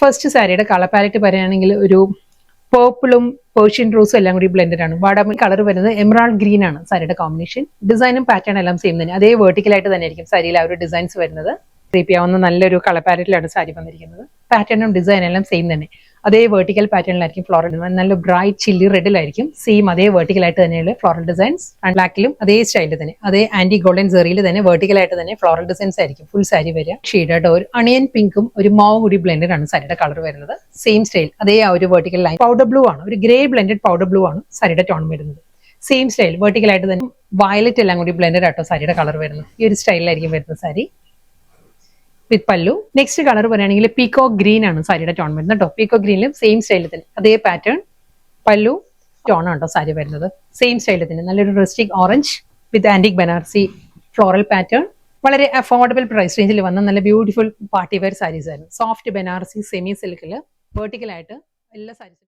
First സാരിയുടെ colour palette പറയുകയാണെങ്കിൽ ഒരു പേർപ്പിളും പേർഷ്യൻ റോസും എല്ലാം കൂടി ബ്ലെൻഡഡ് ആണ്. വാടാമൽ കളർ വരുന്നത് എമറാൾഡ് ഗ്രീൻ ആണ് സാരിയുടെ കോമ്പിനേഷൻ. ഡിസൈനും പാറ്റേൺ എല്ലാം സെയിം തന്നെ, അതേ വെർട്ടിക്കലായിട്ട് തന്നെ ആയിരിക്കും സാരിയിൽ ആ ഒരു ഡിസൈൻസ് വരുന്നത്. ക്രീപ്പ് ചെയ്യാവുന്ന നല്ലൊരു കളർ പാലറ്റിലാണ് സാരി വന്നിരിക്കുന്നത്. പാറ്റേണും ഡിസൈനും എല്ലാം സെയിം തന്നെ, അതേ വെർട്ടിക്കൽ പാറ്റേണിലായിരിക്കും ഫ്ലോറൽ ഡിസൈൻ. നല്ല ബ്രൈറ്റ് ചില്ലി റെഡിലായിരിക്കും സെയിം അതേ വെർട്ടിക്കലായിട്ട് തന്നെയുള്ള ഫ്ലോറൽ ഡിസൈൻസ്. ആൻഡ് ബ്ലാക്കിലും അതേ സ്റ്റൈലിൽ തന്നെ, അതേ ആന്റി ഗോൾഡൻ സെറിയിൽ തന്നെ വെർട്ടിക്കലായിട്ട് തന്നെ ഫ്ലോറൽ ഡിസൈൻസ് ആയിരിക്കും ഫുൾ സാരി വരിക. ഷെയ്ഡായിട്ട് ഒരു അണിയൻ പിങ്കും ഒരു മാവും കൂടി ബ്ലെൻഡഡ് ആണ് സാരിയുടെ കളർ വരുന്നത്. സെയിം സ്റ്റൈൽ, അതേ ആ ഒരു വെർട്ടിക്കൽ ലൈൻ. പൗഡർ ബ്ലൂ ആണ്, ഒരു ഗ്രേ ബ്ലെൻഡഡ് പൗഡർ ബ്ലൂ ആണ് സാരിയുടെ ടോൺ വരുന്നത്. സെയിം സ്റ്റൈൽ വെർട്ടിക്കലായിട്ട് തന്നെ വയലറ്റ് എല്ലാം കൂടി ബ്ലെൻഡഡ് ആട്ടോ സാരിയുടെ കളർ വരുന്നത്. ഈ ഒരു സ്റ്റൈലിലായിരിക്കും വരുന്നത് സാരി വിത്ത് പല്ലു. നെക്സ്റ്റ് കളർ പറയുകയാണെങ്കിൽ പീക്കോ ഗ്രീൻ ആണ് സാരിയുടെ ടോൺ വരുന്നത് കേട്ടോ. പീക്കോ ഗ്രീനിലും സെയിം സ്റ്റൈലിൽ തന്നെ അതേ പാറ്റേൺ പല്ലു ടോൺ ആണ് കേട്ടോ സാരി വരുന്നത്. സെയിം സ്റ്റൈലിൽ തന്നെ നല്ലൊരു റസ്റ്റിക് ഓറഞ്ച് വിത്ത് ആന്റിക് ബനാറസി ഫ്ലോറൽ പാറ്റേൺ. വളരെ അഫോർഡബിൾ പ്രൈസ് റേഞ്ചിൽ വന്ന നല്ല ബ്യൂട്ടിഫുൾ പാർട്ടി വെയർ സാരീസ് ആയിരുന്നു. സോഫ്റ്റ് ബനാറസി സെമി സിൽക്കിൽ വെർട്ടിക്കലായിട്ട് എല്ലാ സാരീസും